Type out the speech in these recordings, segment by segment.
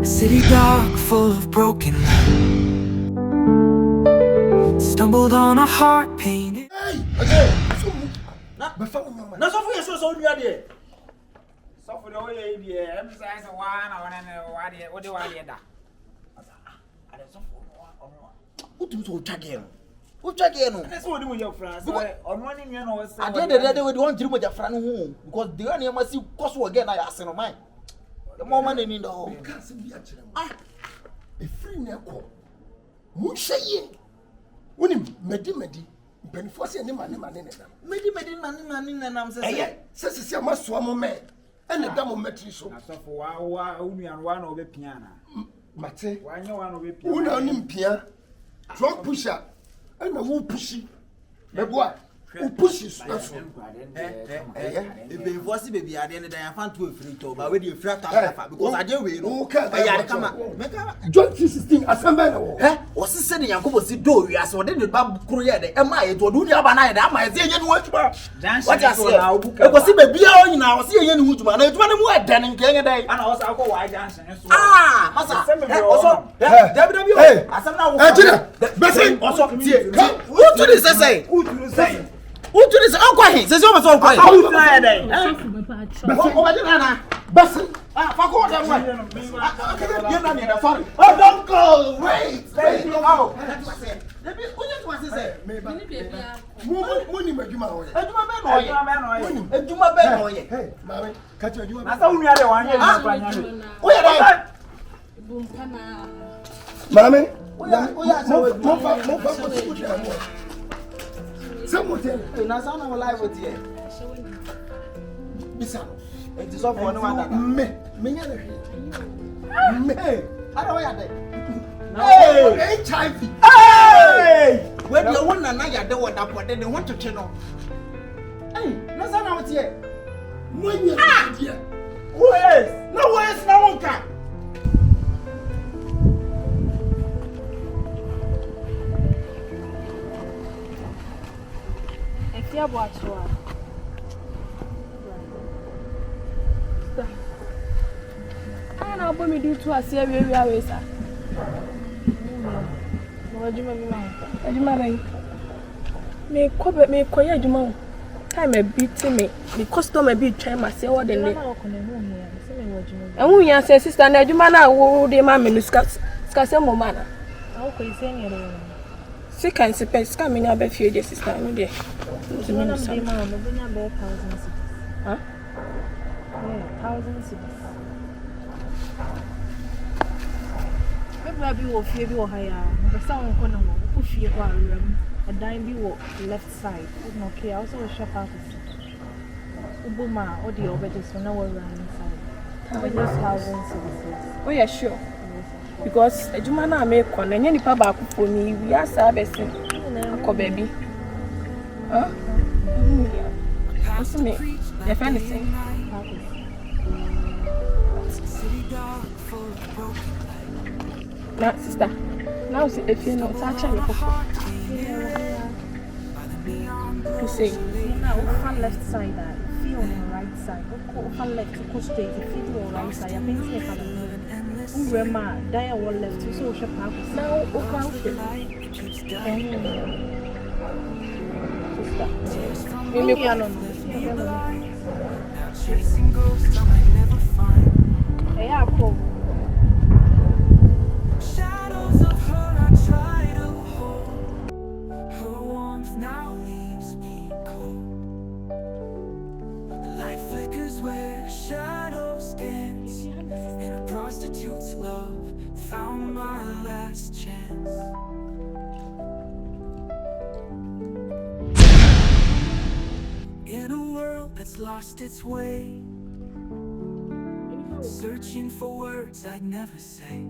City dark, full of broken light. Stumbled on a heart painted. Hey, okay. So for you so you are there. So for the way you emphasize one or what do I da? Who do you check in? Who check in? That's what you your friends. On one in your nose. At the end of the day, we don't dream with your friend home because the only must see cost again. I ask no mind. The more money in the home. A free neck. Mushaye. When him medi. Benforce any money in them. Medi, and I'm saying, says a must swam man. And the double metri so. So for one over piano. Mate, why no one over piano? One pia. Drug pusher. And a woo pushy. The boy who pushes. if they force baby at the end of the day, I found to a free tour, but with your flat because I didn't win. Okay, come on. John 16 assemble. Eh? Was he sending Yanko to do? You are so then the Babu Korea, the MI to do the Abana, I might say, what I said. It was a baby now, see any woodman, it's one more than in Canada. And also, I'll go white dancing. Ah, Massa, also, WW, I said, now, also, who to this say? Who to this say? Who to this? Oh, quiet. Says almost all quiet. How you tired? Bessie. Fuck all that one. You're not in the phone. Oh, don't go. Wait. Oh, someone tell you. Now, I'm alive with you. It is all for no one. Me. How do I have it? Hey, HIV. Hey! When you want to know you're doing that, but then they want to channel. Hey, that's not out here. When you're here. Who is? No one can. Afia Boakyewaa. I know me do to us here we are sir. What do you mean? Me koya adwuma. Time a bit me. Me customer be try my say what the name. And we yan say sister na adwuma na wo de ma me no ska say mo ma na. How ko say nyere. Se kan se pe ska me na ba fie de sister no de. No be ma no be na be 1,000. Huh? Yeah, 1,000. Maybe wo fie bi wo ha ya. But some ko na wo fie ko awuram. A dime bi wo left side. It's not okay. I also will shop out. Ubuma or the over just when I was running inside. But just 1,000 citizens. Oh yeah, sure. Because adwuma na make kon na nipa ba akufo ni wi asa besin. Ko baby. Huh? What's me? You find the thing? Now, sister. Now, if you know, touch me. To say. Now, open left side, feel on the right side. Open left to go straight, feel on the right side. I'm going to say, Grandma, die one left, so shop out. Now, open sister. Maybe I don't Chasing ghosts I might never find. Yeah, cool. Shadows of her I try to hold. Her warmth now leaves me cold. The light flickers where shadows dance, and a prostitute's love found my last chance. In a world that's lost its way, searching for words I'd never say,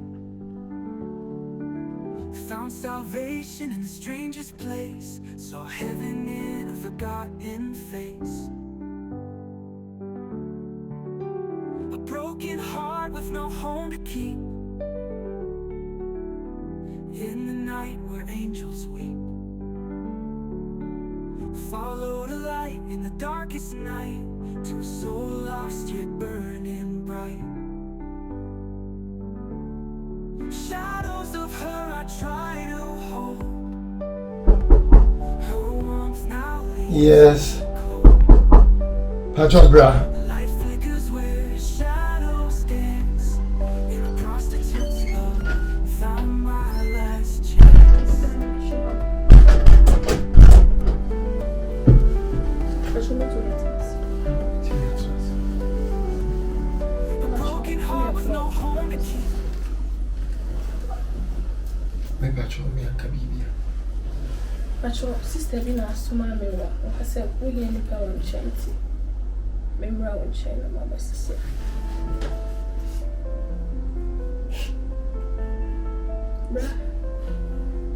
found salvation in the strangest place, saw heaven in a forgotten face. A broken heart with no home to keep, in the night where angels weep. Followed a light in the darkest night, to a soul lost yet burning bright. try to hold her warmth now. Yes. Patrick Bra. Light flickers where shadows dance. In a prostitute's love, found my last chance. A broken heart with no home to keep. Maybe I told me I can be here. But your sister been a summer mirror. I said, we hear any power of charity. Remember, I won't share my mother's sister. Bruh,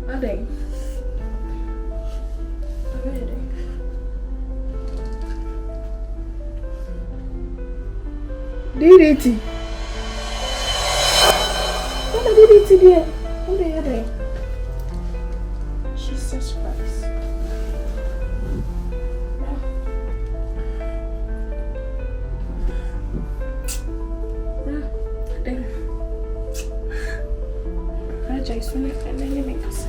are they? Where are they? DDT. What are DDT there? What are they? Jesus Christ. Raja is one of the enemies.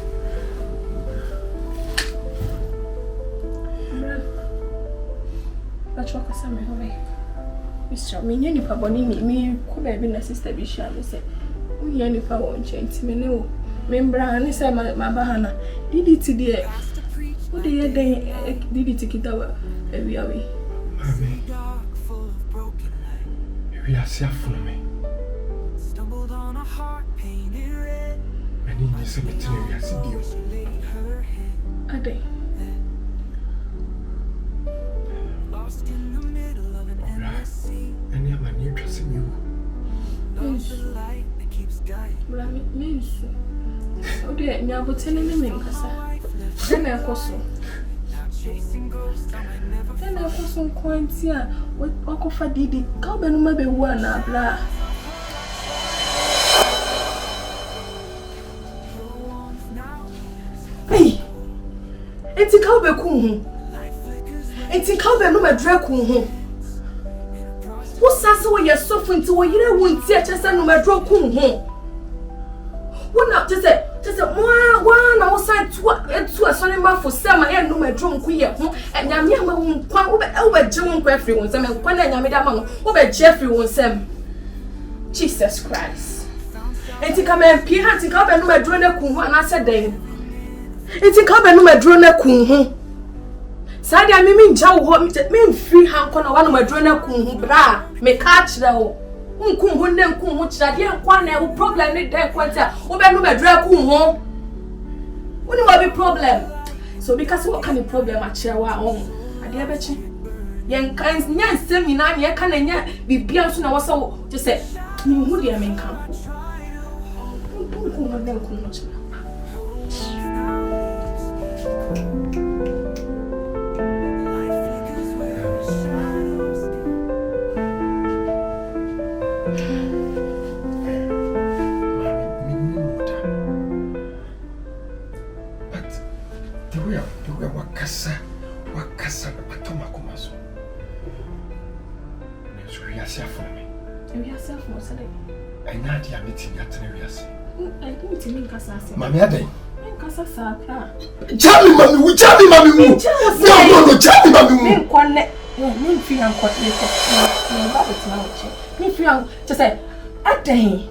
But what can I say? Mr. Me, any paboni me, come baby, na sister Bisha. Me say, we any power on change. Me no, membra, and say my bahana. Did it today? What do you think? Did it take it away? We are we. We are safe from me. Stumbled on a heart painted red. Many in the cemetery, we are seeing Are they? Lost in the middle of an endless sea. and you are near trusting you. Lost the light that keeps guiding. Me, oh dear, me abo tell me kasa. Then I koso. Now chasing ghosts I might never Then I koso kwantia. What okofa didi? Ka be no ma be wu na bla. Hey. Enti ka be ku hu. Enti ka be no ma dre ku hu. Wo sase wo ye sofu nti wo yire wu nti a chese no ma dre ku hu. Wo na chese wa na wo sai tu asori ma fo sama ye no ma dre ku ye hu. Enyame ama wo nkwa wo be je wo nkwa afri wo nsem nkwa na enyame da ma wo be je afri wo nsem. Jesus Christ. Enti ka me pie ha ti ka be no ma dre na ku hu ana se den. Enti ka be no ma dre na ku hu. Sadia me nja wo me free hanko na wa no madro na kunhu bra me ka kire wo nkunhu ne nkunhu kire de kwa na wo problem ne dey kwanta wo be no madro kunhu woni wa be problem so because what kind of problem a kire wa on ade be chi yen kan nya nsem nyina ne ka na nya bibia so na wo so je se nhu de me nkan nkunhu ne nkunhu kire Wakasa atoma kumaso. We are safe from me. We are safe from Sunday. And now they are meeting at Nevias. I didn't mean Casas. Mammy, are they? Casas, Charlie, Mammy, we Charlie, Mammy. No, Charlie, Mammy. One neck, me feel I'm quite me feel to say, a day.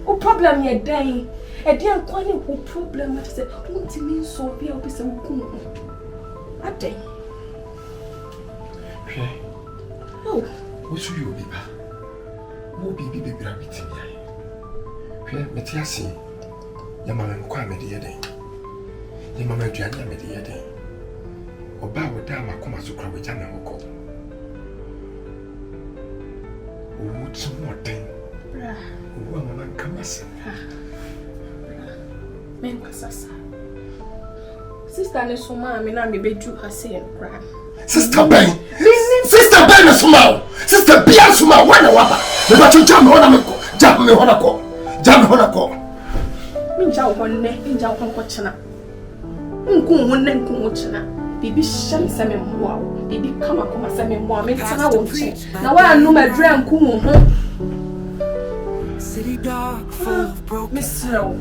What problem ye day? A dear quality who problem I said, what you mean so be a some a day. Oh, what should you be? Who be baby rabbit? Here, Metiasi, your mamma and quite media day. Your mamma Jania media day. Or bow down my commas to cry with Jana Hoko. Would some more thing? Woman come as men Casasa. Sister Nesoma, I mean, I may be true, I say and cry. Sister Ben! Sister Ben is small! Sister Bia Suma, one a wapa! The battle jam Honako, jam me Honako, jam Honako. Minja one neck, Minja one cochana. Uncle one neck, Kumochana. Baby shall send me wow. Baby come up with my semi war, make I won't change. Now I know my dream, Kumo. City dark, full of broken. Miss Rowe.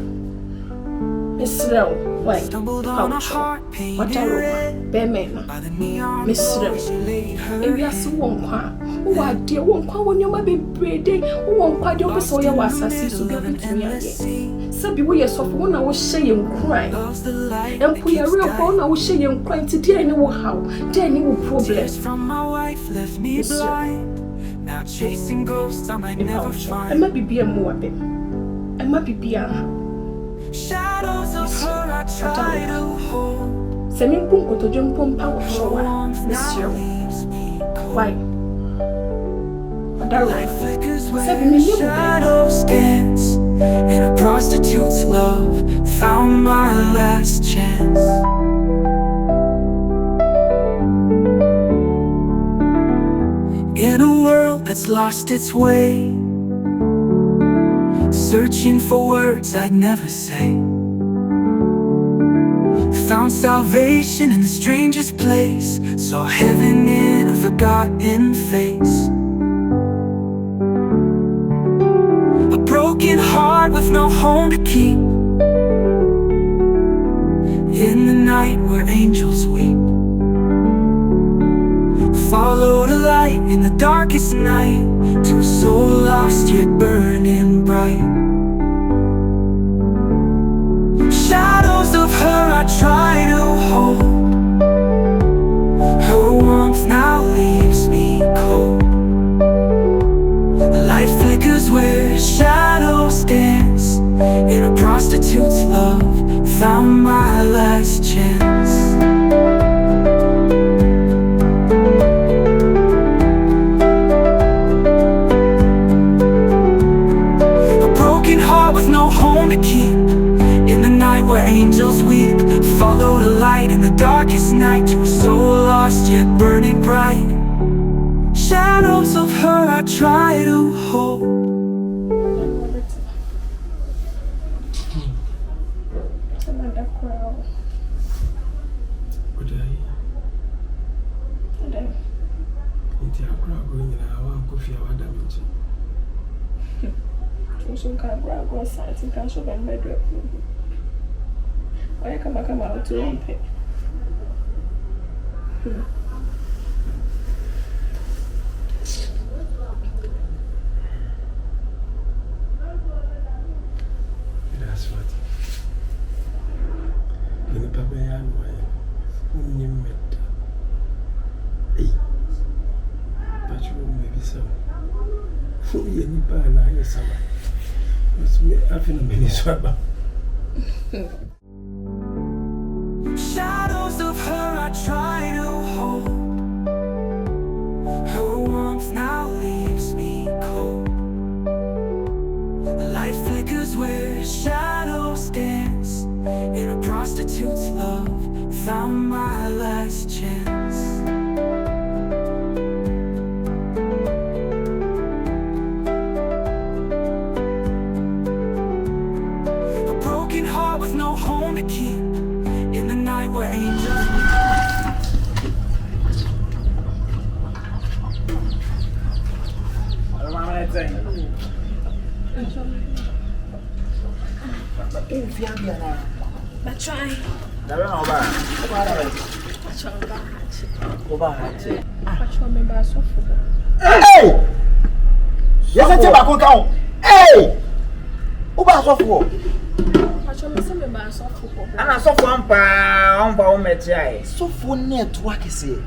Israel, why? Stumbled on a heart painted What are red Bemen? by the neon Israel. glow she laid her If you are so one qua, what dear one qua when you might be breeding, one qua your person you was as so good to me. Sabi we yourself one I was saying crying. loves the light And put your real phone I was saying crying to dear any how, dear any problem. tears from my wife left me blind. Now chasing ghosts I might never I find. might be a more bit. I might be a Shadows of her I try to hold. sending Punko to jump on power Her show. warmth Miss now you. leaves me cold. Why? What Life flickers where 7 million. shadows dance. In a prostitute's love, found my last chance. In a world that's lost its way, searching for words I'd never say, found salvation in the strangest place, saw heaven in a forgotten face. A broken heart with no home to keep, in the night where angels weep. Followed a light in the darkest night, to a soul lost yet burning bright. Shadows of her I try to hold. Her warmth now leaves me cold. Light flickers where shadows dance. In a prostitute's love, found my last chance. A broken heart with no home to keep, in the night where angels weep. Followed a light in the darkest night, to a soul lost yet burning bright. Shadows of her I try to hold. Another crowd. Good day. Today. It's a crowd going in our coffee hour damage. Some can't grab one side and can't show them bedroom. Why come out to unpick? That's what. In the Papayan way, you met. Hey, but you maybe so. Who you need by an eye, summer. I feel a mini swabber. Shadows of her I try to hold. Her warmth now leaves me cold. Light flickers where shadows dance. In a prostitute's love, found my last chance. A broken heart with no home to keep, in the night where angels But try. Hey! Yes, I tell my count. Hey! Who was off for? Ana so for ampa o metia So for network is here.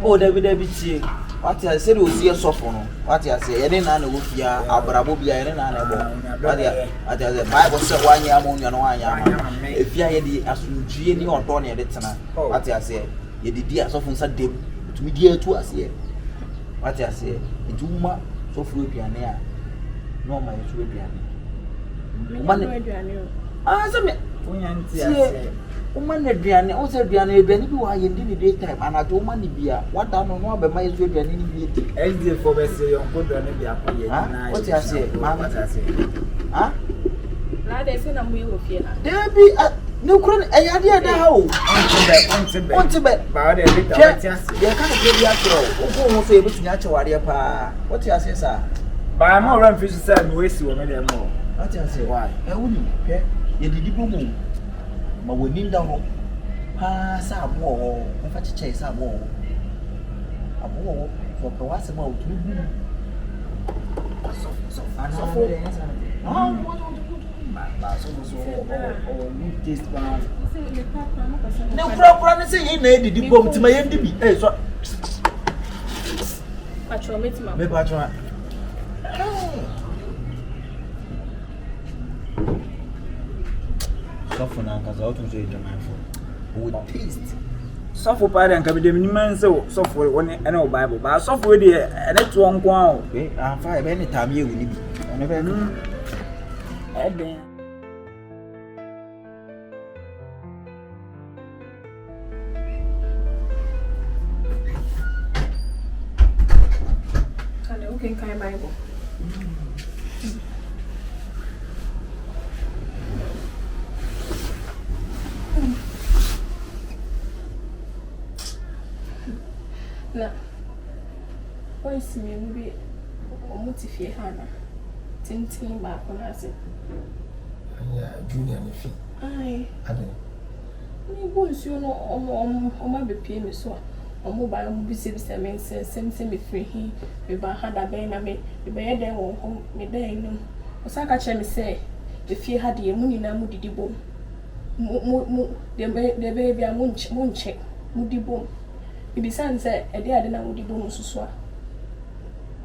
Oh, David tie. What I said was here so for no. What I say, any na go fia abrabo bia any na na bo. What I say, Bible say one year mo no one year. If ya ye asundue ni odo na ye tena. What I say, ye di asofo nsa dem. To me di atu ase. What I say, ituma so for aduane a no ma yesu aduane. Ah, say me unyanti ase. Woman aduane, o say aduane bi wa ye ndi ni daytime anato woman ni bia. What da no no be ma yesu aduane ni bi. LD for be say yon kodo ne bi akoye na. What you say? Ma what you say? Ah? Na dey say na mu ye ofie na. Debi no kro e ya de da ha o. Onti be. Ba o de later what you say? Dey ka dey bi akro. O go ho so e betunya acheware pa. What you say sir? Ba ma ran fish say no esi wo me dem mo. What you say? Why? E wuni pe. ye didi bomo ma woni nda ho pa sa abo ho mfa cheche sa abo for prowasse ma otumi bu so no problem say ye na didi bom ti ma ye ndi bi so patro metima me patro Suffer now, because I want to do with taste. Suffer part and can be the minimum so suffer when any Bible, but suffer with the and it's one wow. I'm fine any time you will be. I never know. Okay, kind Bible. Na voice me bi omutifie hana tintin ba kona ase ya junior ni fi ai ade ni bo nsuo no omo abepie me so omo ba mo bi se me sem me free hi me ba hada ben na me be ye den wo ho me den no osaka che me se be fie hade ye mu nyina mu didi bom mu de be bia mu nche mu di bom ibisan se ede ade na wodi bom susu a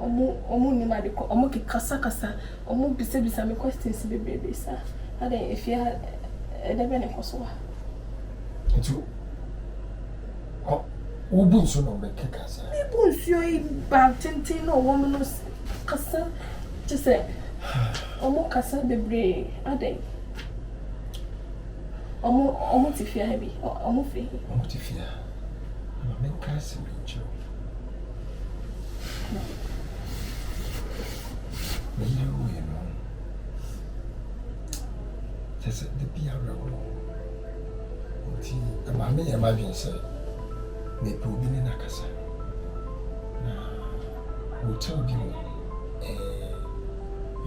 omo ni ma de ko omo ke kasa omo bisa me questions bebebe sa ade efia ede be ne koso a etu o bu so no be kasa e bu nsuo yi ba tintin no wo no kasa je se omo kasa bebre ade omo ti fia hebi omo ti fia men kasi mincho me you know tese de bia rewo nti amame ya ma bin se me probi ni nakasa na hotel bi mo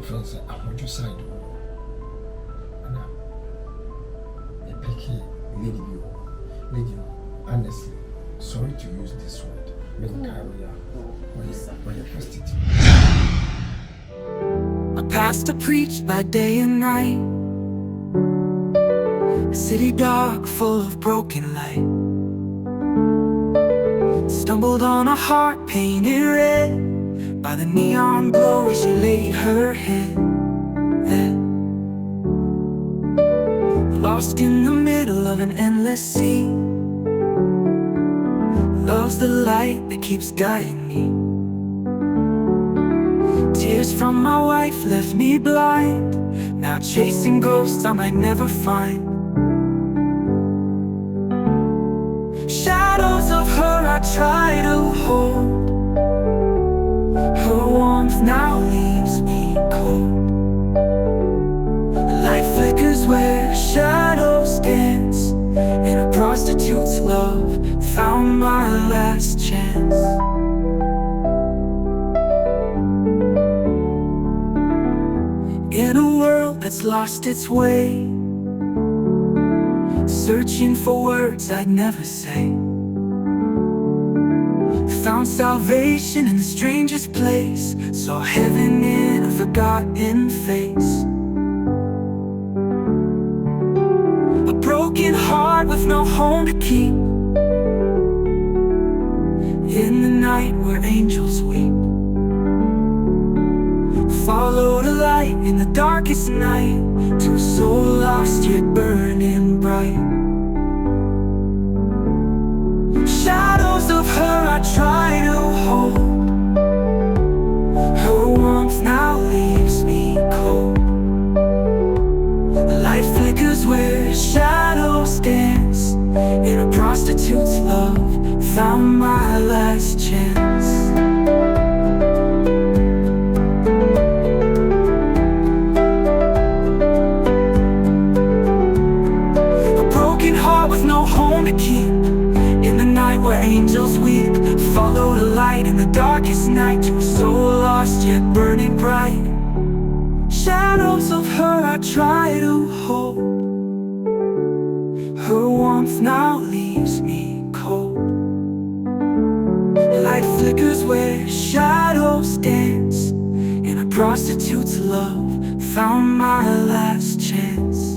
friends amojo side na me picky lady honestly sorry to use this word. Prostitute. A pastor preached by day and night, a city dark full of broken light. Stumbled on a heart painted red by the neon glow as she laid her head there. Lost in the middle of an endless sea, love's the light that keeps guiding me. Tears from my wife left me blind, now chasing ghosts I might never find. Shadows of her I try to hold, her warmth now leaves me cold. Light flickers where shadows dance, and a prostitute's love found my last chance. In a world that's lost its way, searching for words I'd never say, found salvation in the strangest place, saw heaven in a forgotten face. A broken heart with no home to keep, in the night where angels weep. Follow the light in the darkest night, to a soul lost yet burning bright. Shadows of her I try to hold, her warmth now leaves me cold. The light flickers where shadows dance, and a prostitute's love found my last chance. A broken heart with no home to keep, in the night where angels weep. Follow the light in the darkest night, to a soul lost yet burning bright. Shadows of her I try to hold, warmth now leaves me cold. Light flickers where shadows dance, and a prostitute's love found my last chance.